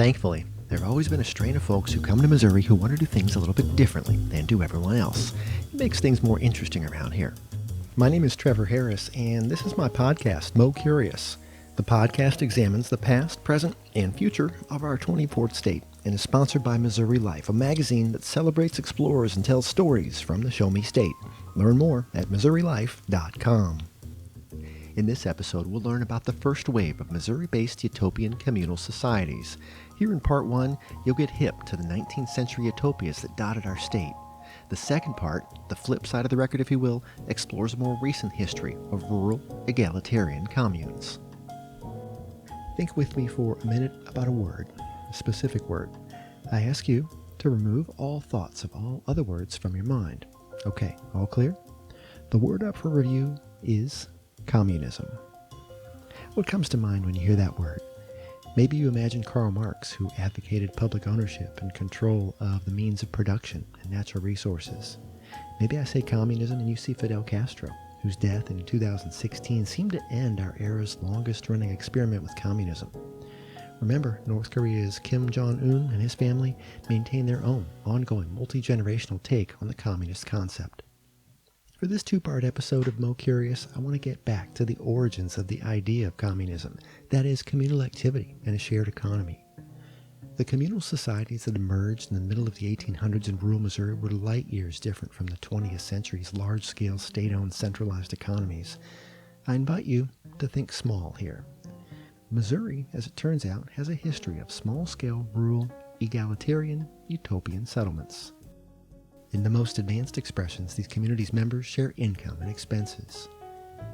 Thankfully, there have always been a strain of folks who come to Missouri who want to do things a little bit differently than do everyone else. It makes things more interesting around here. My name is Trevor Harris, and this is my podcast, Mo Curious. The podcast examines the past, present, and future of our 24th state and is sponsored by Missouri Life, a magazine that celebrates explorers and tells stories from the Show Me State. Learn more at MissouriLife.com. In this episode, we'll learn about the first wave of Missouri-based utopian communal societies. Here in Part 1, you'll get hip to the 19th century utopias that dotted our state. The second part, the flip side of the record if you will, explores a more recent history of rural, egalitarian communes. Think with me for a minute about a word, a specific word. I ask you to remove all thoughts of all other words from your mind. Okay, all clear? The word up for review is communism. What comes to mind when you hear that word? Maybe you imagine Karl Marx, who advocated public ownership and control of the means of production and natural resources. Maybe I say communism and you see Fidel Castro, whose death in 2016 seemed to end our era's longest-running experiment with communism. Remember, North Korea's Kim Jong-un and his family maintain their own ongoing multi-generational take on the communist concept. For this two-part episode of Mo Curious, I want to get back to the origins of the idea of communism, that is, communal activity and a shared economy. The communal societies that emerged in the middle of the 1800s in rural Missouri were light years different from the 20th century's large-scale state-owned centralized economies. I invite you to think small here. Missouri, as it turns out, has a history of small-scale, rural, egalitarian, utopian settlements. In the most advanced expressions, these communities' members share income and expenses.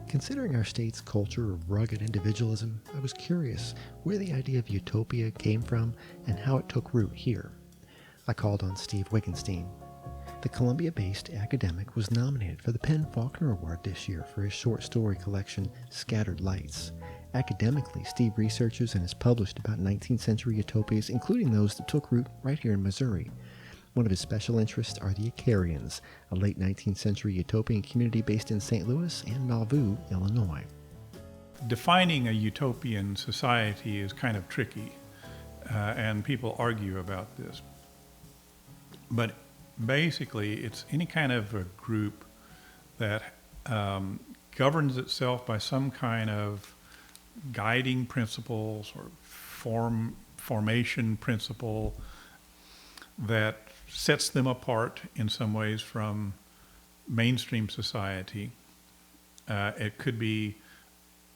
Considering our state's culture of rugged individualism, I was curious where the idea of utopia came from and how it took root here. I called on Steve Wittgenstein. The Columbia-based academic was nominated for the PEN/Faulkner Award this year for his short story collection, Scattered Lights. Academically, Steve researches and has published about 19th century utopias, including those that took root right here in Missouri. One of his special interests are the Icarians, a late 19th century utopian community based in St. Louis and Nauvoo, Illinois. Defining a utopian society is kind of tricky, and people argue about this. But basically, it's any kind of a group that governs itself by some kind of guiding principles or formation principle that sets them apart in some ways from mainstream society. It could be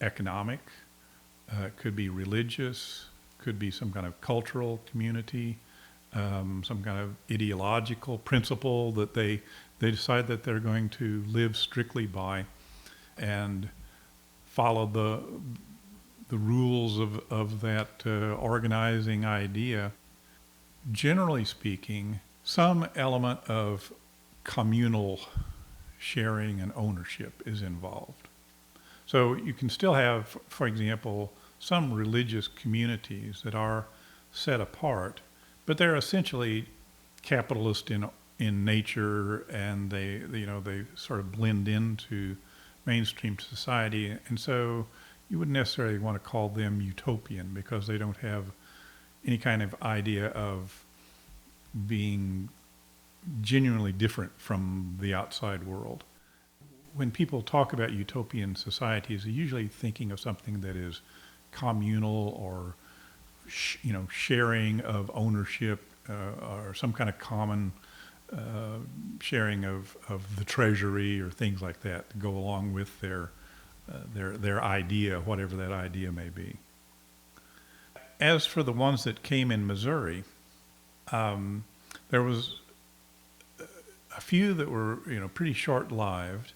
economic, it could be religious, could be some kind of cultural community, some kind of ideological principle that they decide that they're going to live strictly by and follow the rules of that organizing idea. Generally speaking, some element of communal sharing and ownership is involved. So you can still have, for example, some religious communities that are set apart, but they're essentially capitalist in nature, and they sort of blend into mainstream society. And so you wouldn't necessarily want to call them utopian because they don't have any kind of idea of being genuinely different from the outside world. When people talk about utopian societies, they're usually thinking of something that is communal or sharing of ownership or some kind of common sharing of the treasury or things like that to go along with their idea, whatever that idea may be. As for the ones that came in Missouri, there was a few that were, pretty short-lived.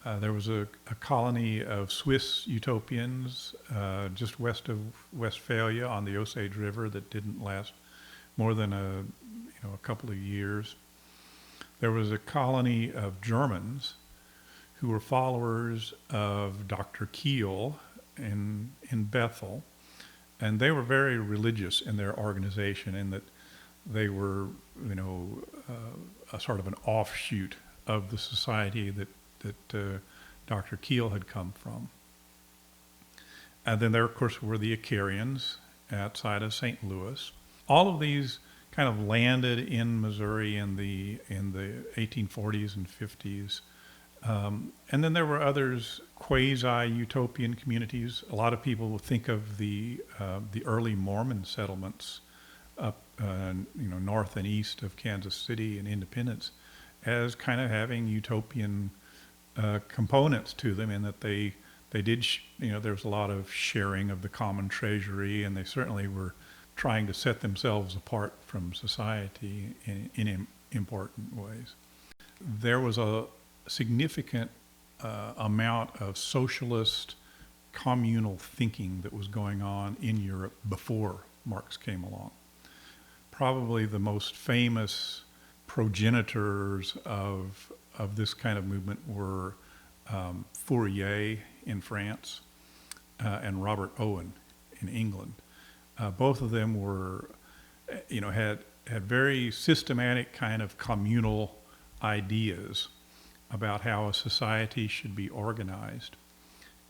There was a colony of Swiss utopians just west of Westphalia on the Osage River that didn't last more than a couple of years. There was a colony of Germans who were followers of Dr. Kiel in Bethel, and they were very religious in their organization in that they were, a sort of an offshoot of the society that Dr. Kiel had come from. And then there, of course, were the Icarians outside of St. Louis. all of these kind of landed in Missouri in the 1840s and 50s. And then there were others, quasi-utopian communities. A lot of people will think of the early Mormon settlements up, north and east of Kansas City and Independence as kind of having utopian components to them, in that they did, there was a lot of sharing of the common treasury, and they certainly were trying to set themselves apart from society in important ways. There was a significant amount of socialist communal thinking that was going on in Europe before Marx came along. Probably the most famous progenitors of this kind of movement were Fourier in France and Robert Owen in England. Both of them were, had very systematic kind of communal ideas about how a society should be organized.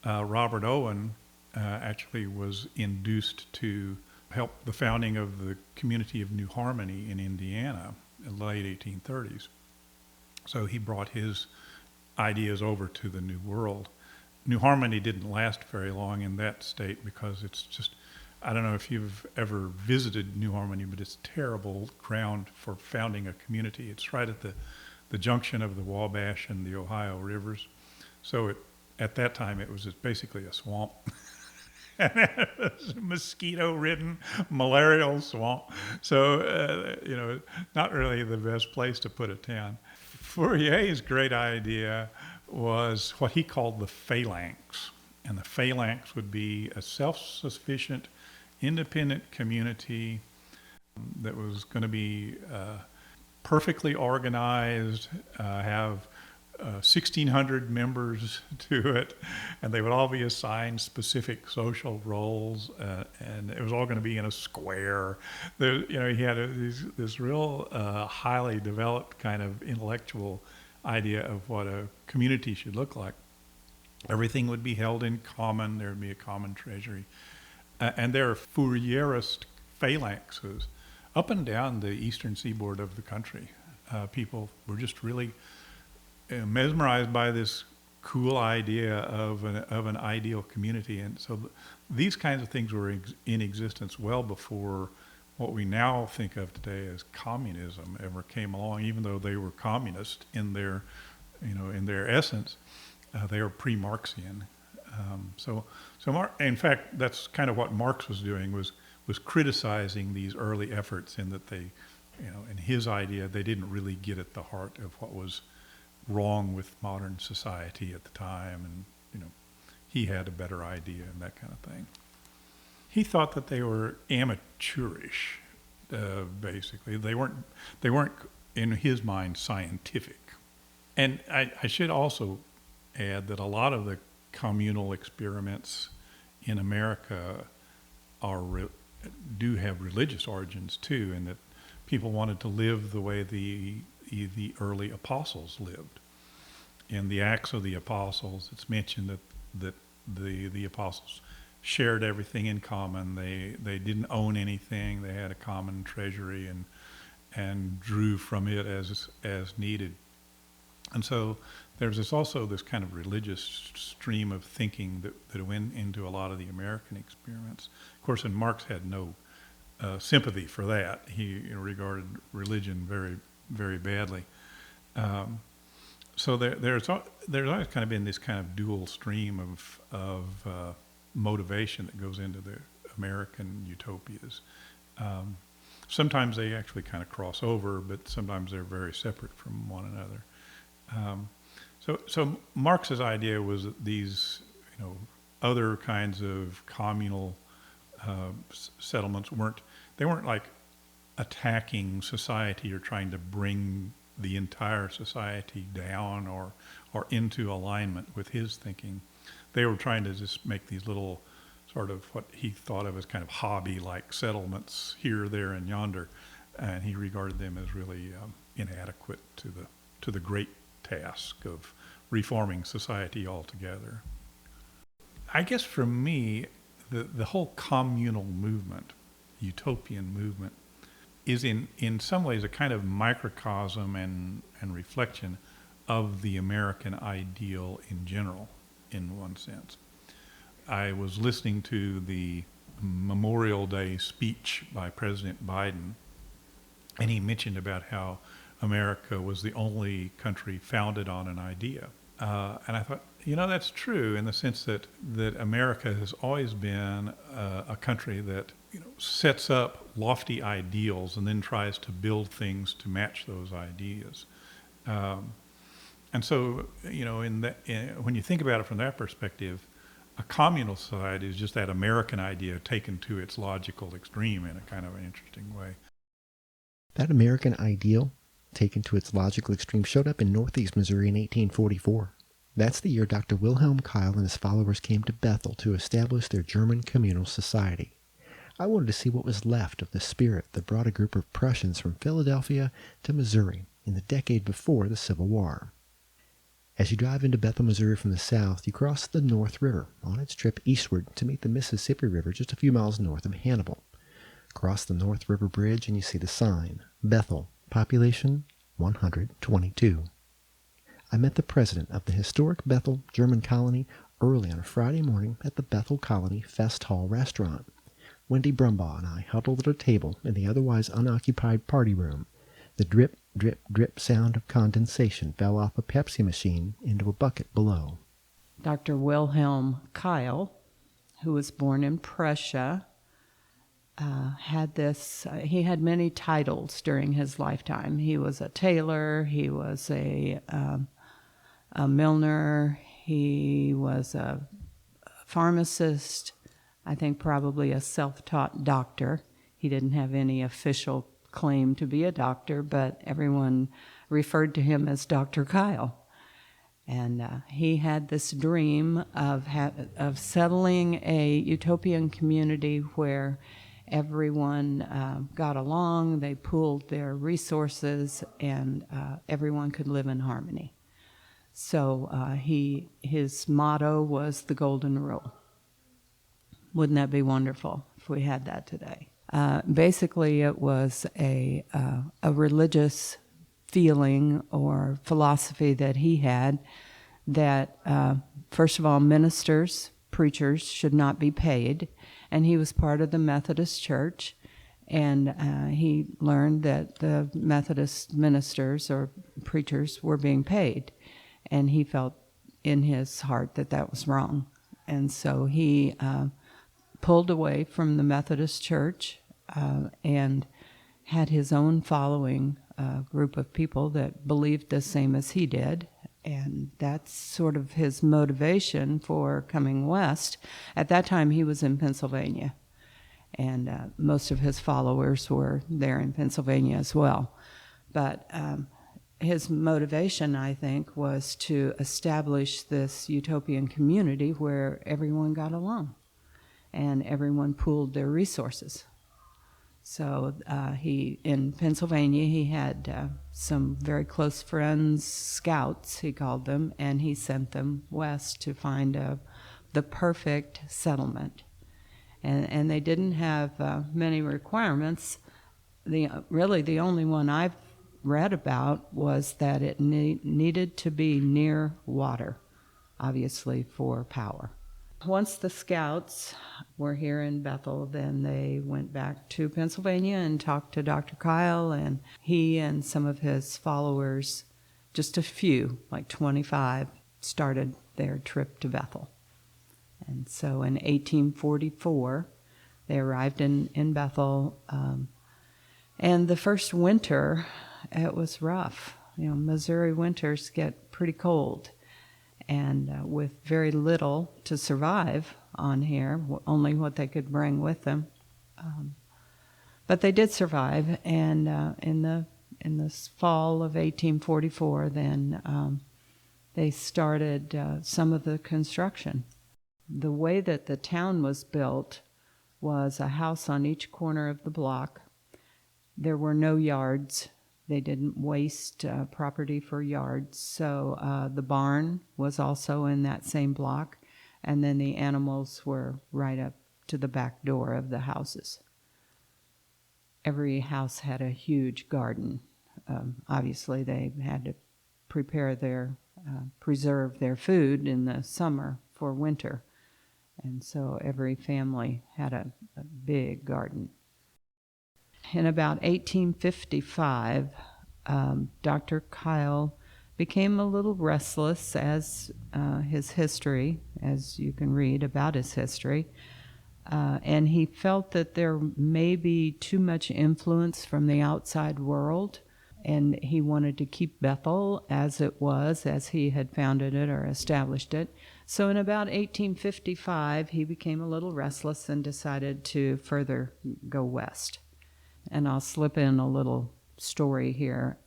Robert Owen actually was induced to help the founding of the community of New Harmony in Indiana in the late 1830s. So he brought his ideas over to the New World. New Harmony didn't last very long in that state because it's just, I don't know if you've ever visited New Harmony, but it's terrible ground for founding a community. It's right at the junction of the Wabash and the Ohio rivers. So at that time, it was basically a swamp. And it was a mosquito-ridden, malarial swamp. So, not really the best place to put a town. Fourier's great idea was what he called the phalanx. And the phalanx would be a self-sufficient, independent community that was going to be perfectly organized, have 1,600 members to it, and they would all be assigned specific social roles, and it was all going to be in a square. He had this real highly developed kind of intellectual idea of what a community should look like. Everything would be held in common. There would be a common treasury. And there are Fourierist phalanxes up and down the eastern seaboard of the country. People were just really mesmerized by this cool idea of an ideal community. And so these kinds of things were in existence well before what we now think of today as communism ever came along, even though they were communist in their essence. They were pre-Marxian. In fact, that's kind of what Marx was doing, was criticizing these early efforts, in that they, in his idea, they didn't really get at the heart of what was wrong with modern society at the time, and he had a better idea and that kind of thing. He thought that they were amateurish, basically. They weren't, in his mind, scientific. And I should also add that a lot of the communal experiments in America do have religious origins too, in that people wanted to live the way the early apostles lived. In the Acts of the Apostles, it's mentioned that the apostles shared everything in common. They didn't own anything. They had a common treasury and drew from it as needed. And so there's also this kind of religious stream of thinking that went into a lot of the American experiments. Of course, and Marx had no sympathy for that. He regarded religion very, very badly. So there's always kind of been this kind of dual stream of motivation that goes into the American utopias. Sometimes they actually kind of cross over, but sometimes they're very separate from one another. So Marx's idea was that these, other kinds of communal settlements weren't like attacking society or trying to bring the entire society down or into alignment with his thinking. They were trying to just make these little sort of what he thought of as kind of hobby-like settlements here, there, and yonder, and he regarded them as really inadequate to the great task of reforming society altogether. I guess for me, the whole communal movement, utopian movement, is in some ways a kind of microcosm and reflection of the American ideal in general, in one sense. I was listening to the Memorial Day speech by President Biden, and he mentioned about how America was the only country founded on an idea. And I thought, that's true in the sense that America has always been a country that sets up lofty ideals and then tries to build things to match those ideas. And so, when you think about it from that perspective, a communal society is just that American idea taken to its logical extreme in a kind of an interesting way. That American ideal, taken to its logical extreme, showed up in Northeast Missouri in 1844. That's the year Dr. Wilhelm Keil and his followers came to Bethel to establish their German communal society. I wanted to see what was left of the spirit that brought a group of Prussians from Philadelphia to Missouri in the decade before the Civil War. As you drive into Bethel, Missouri from the south, you cross the North River on its trip eastward to meet the Mississippi River just a few miles north of Hannibal. Cross the North River Bridge and you see the sign, Bethel, population 122. I met the president of the historic Bethel German colony early on a Friday morning at the Bethel Colony Fest Hall restaurant. Wendy Brumbaugh and I huddled at a table in the otherwise unoccupied party room. The drip, drip, drip sound of condensation fell off a Pepsi machine into a bucket below. Dr. Wilhelm Keil, who was born in Prussia, he had many titles during his lifetime. He was a tailor, he was a milliner, he was a pharmacist, I think probably a self-taught doctor. He didn't have any official claim to be a doctor, but everyone referred to him as Dr. Keil. And he had this dream of settling a utopian community where everyone got along, they pooled their resources, and everyone could live in harmony. So his motto was the Golden Rule. Wouldn't that be wonderful if we had that today? Basically, it was a religious feeling or philosophy that he had that, first of all, ministers, preachers should not be paid. And he was part of the Methodist Church, and he learned that the Methodist ministers or preachers were being paid. And he felt in his heart that that was wrong. And so he pulled away from the Methodist Church and had his own following group of people that believed the same as he did. And that's sort of his motivation for coming west. At that time, he was in Pennsylvania, and most of his followers were there in Pennsylvania as well. But his motivation, I think, was to establish this utopian community where everyone got along and everyone pooled their resources. So in Pennsylvania, he had some very close friends, scouts, he called them, and he sent them west to find the perfect settlement. And they didn't have many requirements. Really, the only one I've read about was that it needed to be near water, obviously for power. Once the scouts were here in Bethel, then they went back to Pennsylvania and talked to Dr. Keil, and he and some of his followers, just a few, like 25, started their trip to Bethel. And so in 1844, they arrived in Bethel, and the first winter, it was rough. Missouri winters get pretty cold. And with very little to survive on here, only what they could bring with them. But they did survive, and in the fall of 1844, then they started some of the construction. The way that the town was built was a house on each corner of the block. There were no yards. They didn't waste property for yards. So the barn was also in that same block, and then the animals were right up to the back door of the houses. every house had a huge garden. Obviously, they had to preserve their food in the summer for winter. And so every family had a big garden. In about 1855, Dr. Kyle became a little restless as his history, as you can read about his history, and he felt that there may be too much influence from the outside world, and he wanted to keep Bethel as it was, as he had founded it or established it. So in about 1855, he became a little restless and decided to further go west. And I'll slip in a little story here.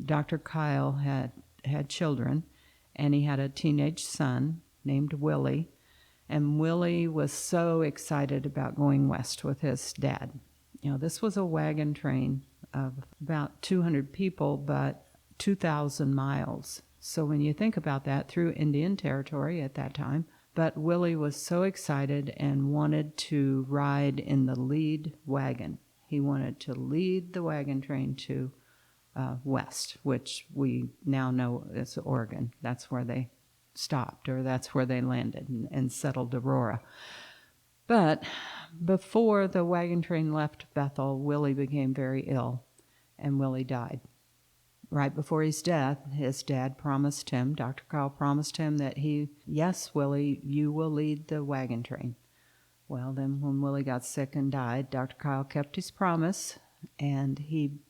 Dr. Kyle had children, and he had a teenage son named Willie. And Willie was so excited about going west with his dad. You know, this was a wagon train of about 200 people, but 2,000 miles. So when you think about that, through Indian territory at that time, but Willie was so excited and wanted to ride in the lead wagon. He wanted to lead the wagon train to west, which we now know is Oregon. That's where they stopped, or that's where they landed and settled Aurora. But before the wagon train left Bethel, Willie became very ill, and Willie died. Right before his death, his dad promised him, Dr. Kyle promised him that yes, Willie, you will lead the wagon train. Well, then when Willie got sick and died, Dr. Kyle kept his promise, and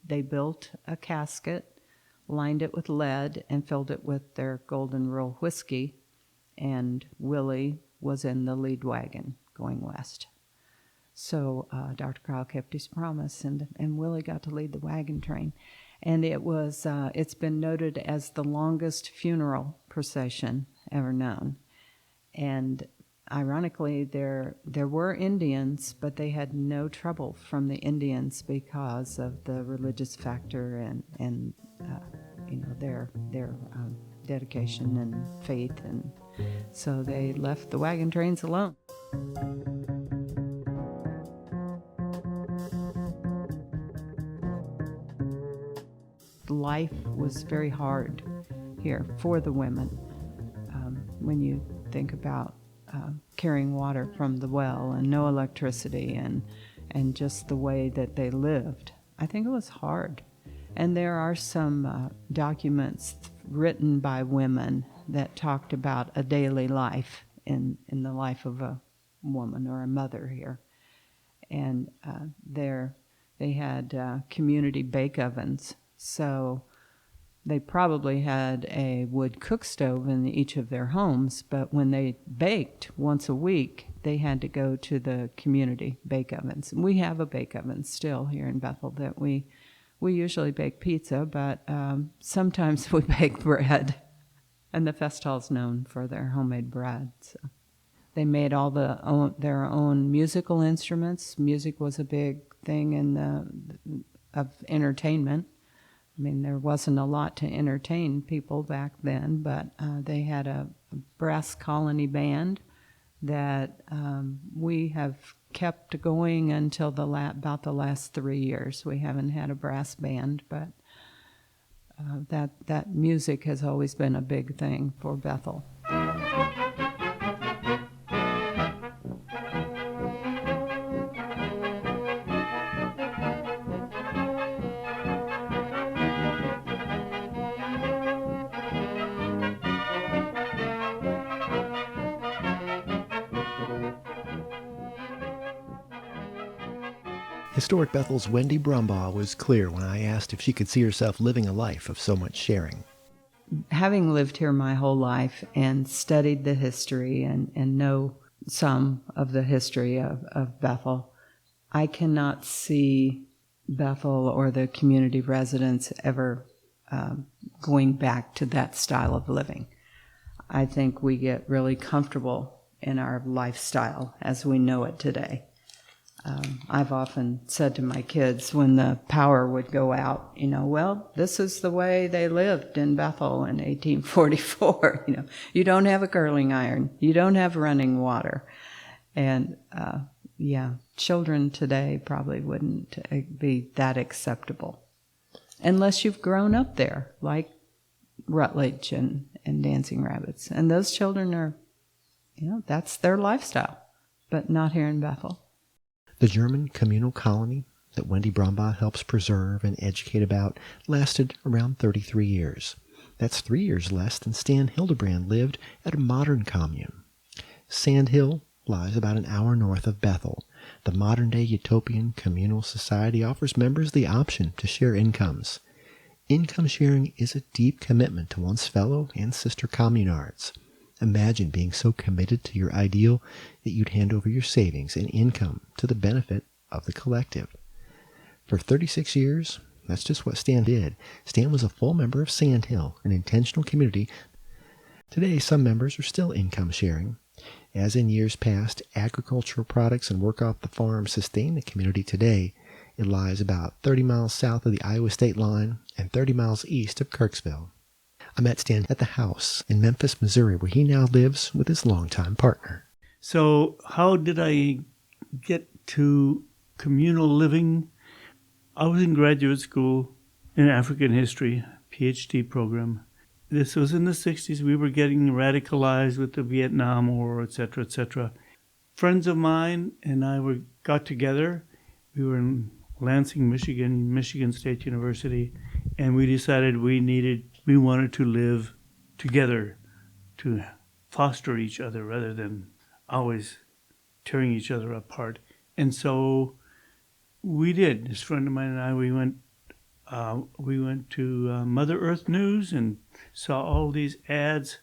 they built a casket, lined it with lead, and filled it with their Golden Rule whiskey, and Willie was in the lead wagon going west. So Dr. Kyle kept his promise, and Willie got to lead the wagon train. And it's been noted as the longest funeral procession ever known. And ironically, there were Indians, but they had no trouble from the Indians because of the religious factor and their dedication and faith, and so they left the wagon trains alone. Life was very hard here for the women. When you think about carrying water from the well and no electricity and just the way that they lived, I think it was hard. And there are some documents written by women that talked about a daily life in the life of a woman or a mother here. And they had community bake ovens. So they probably had a wood cook stove in each of their homes, but when they baked once a week, they had to go to the community bake ovens. And we have a bake oven still here in Bethel that we usually bake pizza, but sometimes we bake bread. And the Fest Hall's known for their homemade bread. So they made all their own musical instruments. Music was a big thing of entertainment. I mean, there wasn't a lot to entertain people back then, but they had a brass colony band that we have kept going until about the last 3 years. We haven't had a brass band, but that music has always been a big thing for Bethel. Historic Bethel's Wendy Brumbaugh was clear when I asked if she could see herself living a life of so much sharing. Having lived here my whole life and studied the history and know some of the history of Bethel, I cannot see Bethel or the community residents ever going back to that style of living. I think we get really comfortable in our lifestyle as we know it today. I've often said to my kids when the power would go out, well, this is the way they lived in Bethel in 1844. You don't have a curling iron. You don't have running water. And, yeah, children today probably wouldn't be that acceptable unless you've grown up there, like Rutledge and Dancing Rabbits. And those children are, that's their lifestyle, but not here in Bethel. The German communal colony that Wendy Brombaugh helps preserve and educate about lasted around 33 years. That's 3 years less than Stan Hildebrand lived at a modern commune. Sandhill lies about an hour north of Bethel. The modern-day utopian communal society offers members the option to share incomes. Income sharing is a deep commitment to one's fellow and sister communards. Imagine being so committed to your ideal that you'd hand over your savings and income to the benefit of the collective. For 36 years, that's just what Stan did. Stan was a full member of Sandhill, an intentional community. Today, some members are still income sharing. As in years past, agricultural products and work off the farm sustain the community today. It lies about 30 miles south of the Iowa state line and 30 miles east of Kirksville. I met Stan at the house in Memphis, Missouri, where he now lives with his longtime partner. So how did I get to communal living? I was in graduate school in African history, PhD program. This was in the 60s. We were getting radicalized with the Vietnam War, etc., etc. Friends of mine and I got together. We were in Lansing, Michigan State University, and we decided we wanted to live together to foster each other rather than always tearing each other apart. And so we did. This friend of mine and I, we went to Mother Earth News and saw all these ads.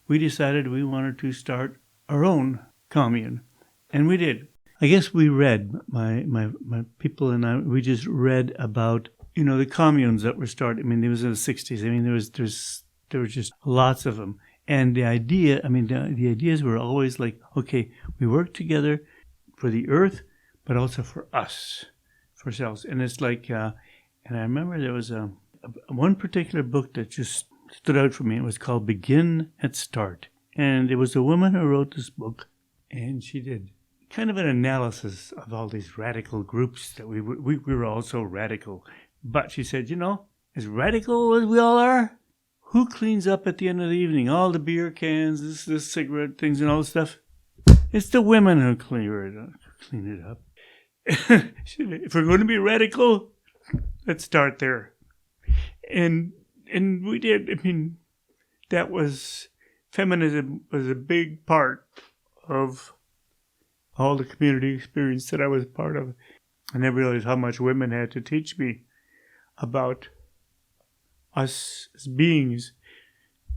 We decided we wanted to start our own commune, and we did. I guess we read, my people and I, we just read about, the communes that were started. I mean, it was in the 60s. I mean, there were just lots of them. And the ideas were always like, okay, we work together for the earth, but also for us, for ourselves. And it's like, and I remember there was one particular book that just stood out for me. It was called Begin at Start. And it was a woman who wrote this book, and she did kind of an analysis of all these radical groups that we were all so radical. But she said, as radical as we all are, who cleans up at the end of the evening? All the beer cans, this cigarette things and all this stuff. It's the women who clean it up. If we're going to be radical, let's start there. And we did. I mean, feminism was a big part of all the community experience that I was part of. I never realized how much women had to teach me about us as beings,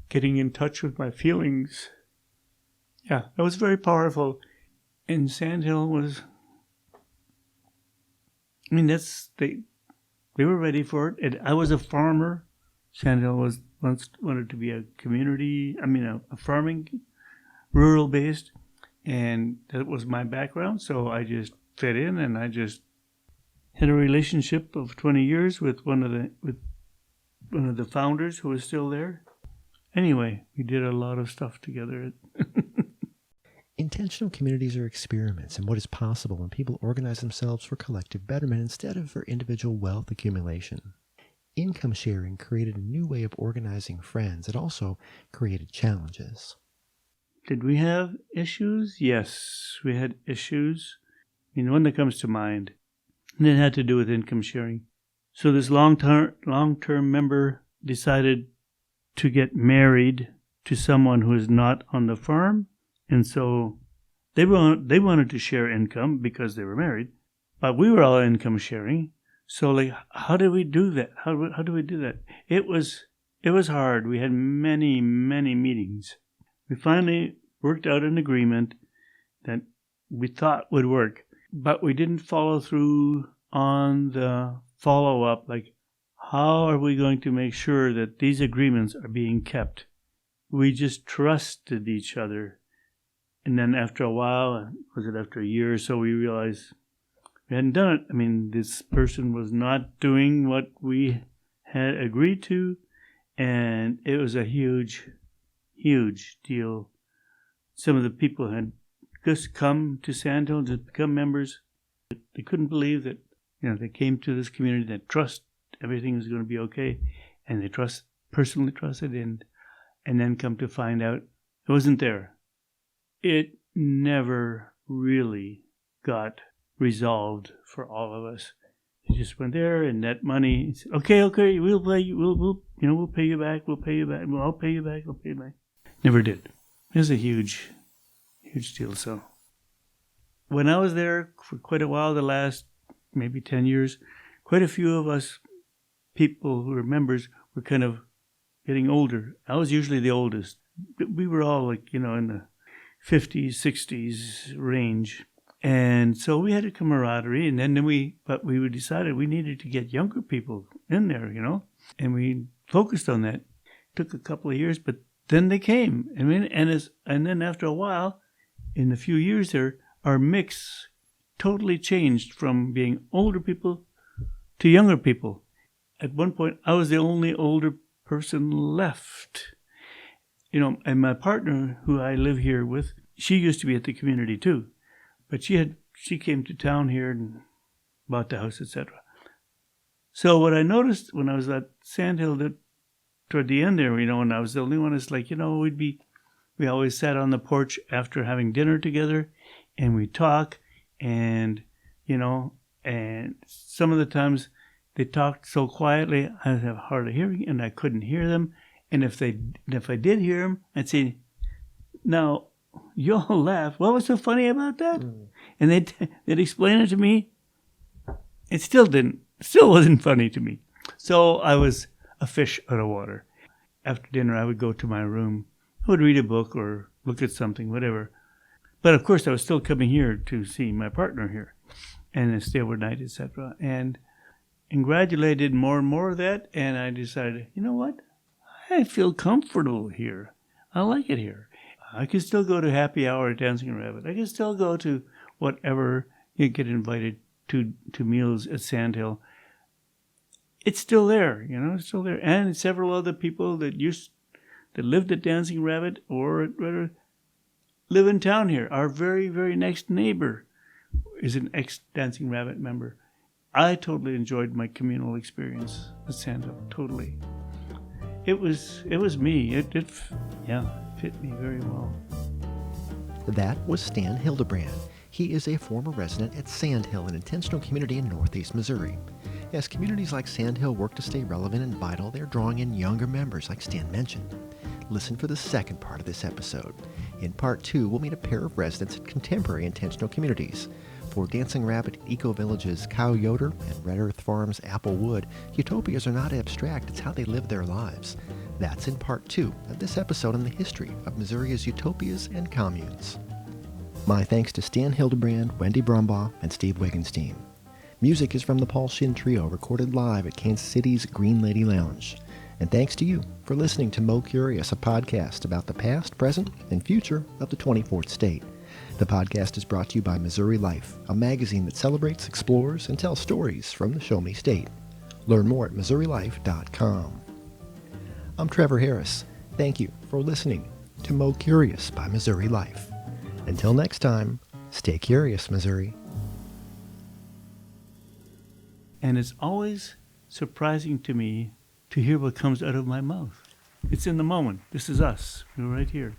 getting in touch with my feelings. Yeah, that was very powerful. And Sandhill was, they were ready for it. And I was a farmer. Sandhill once wanted to be a community, a farming, rural-based. And that was my background, so I just fit in, and I just had a relationship of 20 years with one of the founders who was still there. Anyway, we did a lot of stuff together. Intentional communities are experiments in what is possible when people organize themselves for collective betterment instead of for individual wealth accumulation. Income sharing created a new way of organizing friends. It also created challenges. Did we have issues? Yes, we had issues. One that comes to mind, and it had to do with income sharing. So this long-term member decided to get married to someone who is not on the farm, and so they wanted to share income because they were married, but we were all income sharing. So how did we do that? How do we do that? It was hard. We had many meetings. We finally worked out an agreement that we thought would work, but we didn't follow through on the follow-up, how are we going to make sure that these agreements are being kept? We just trusted each other. And then after a while, was it after a year or so, we realized we hadn't done it. This person was not doing what we had agreed to, and it was a huge deal. Some of the people had just come to Sandhill to become members. They couldn't believe that, they came to this community that trust everything was going to be okay, and they personally trusted, and then come to find out it wasn't there. It never really got resolved for all of us. It just went there, and that money, said, okay, we'll pay you, we'll pay you back, I'll pay you back. Never did. It was a huge deal. So when I was there for quite a while, the last maybe 10 years, quite a few of us people who were members were kind of getting older. I was usually the oldest. We were all in the 50s, 60s range. And so we had a camaraderie, and then we decided we needed to get younger people in there, and we focused on that. It took a couple of years, but then they came. And then after a while, in a few years there, our mix totally changed from being older people to younger people. At one point, I was the only older person left. And my partner, who I live here with, she used to be at the community too. But she came to town here and bought the house, etc. So what I noticed when I was at Sandhill, that toward the end there, when I was the only one, it's like, we always sat on the porch after having dinner together, and we talk, and and some of the times they talked so quietly I have hard of hearing, and I couldn't hear them. And if I did hear them, I'd say, "Now, you all laugh. What was so funny about that?" And they'd explain it to me. It still wasn't funny to me. So I was a fish out of water. After dinner, I would go to my room. I would read a book or look at something, whatever. But of course, I was still coming here to see my partner here and stay overnight, etc. And gradually I did more and more of that, and I decided, you know what? I feel comfortable here. I like it here. I can still go to happy hour at Dancing Rabbit. I can still go to whatever, you get invited to meals at Sandhill. It's still there, it's still there. And several other people that lived at Dancing Rabbit or rather live in town here. Our very, very next neighbor is an ex-Dancing Rabbit member. I totally enjoyed my communal experience at Sandhill, totally. It was me. It fit me very well. That was Stan Hildebrand. He is a former resident at Sandhill, an intentional community in northeast Missouri. As communities like Sandhill work to stay relevant and vital, they're drawing in younger members, like Stan mentioned. Listen for the second part of this episode. In part 2, we'll meet a pair of residents at contemporary intentional communities. For Dancing Rabbit Eco Village's Cow Yoder and Red Earth Farm's Apple Wood, utopias are not abstract, it's how they live their lives. That's in part 2 of this episode on the history of Missouri's utopias and communes. My thanks to Stan Hildebrand, Wendy Brumbaugh, and Steve Wigenstein. Music is from the Paul Shin Trio, recorded live at Kansas City's Green Lady Lounge. And thanks to you for listening to Mo Curious, a podcast about the past, present, and future of the 24th state. The podcast is brought to you by Missouri Life, a magazine that celebrates, explores, and tells stories from the Show Me State. Learn more at MissouriLife.com. I'm Trevor Harris. Thank you for listening to Mo Curious by Missouri Life. Until next time, stay curious, Missouri. And it's always surprising to me to hear what comes out of my mouth. It's in the moment. This is us. We're right here.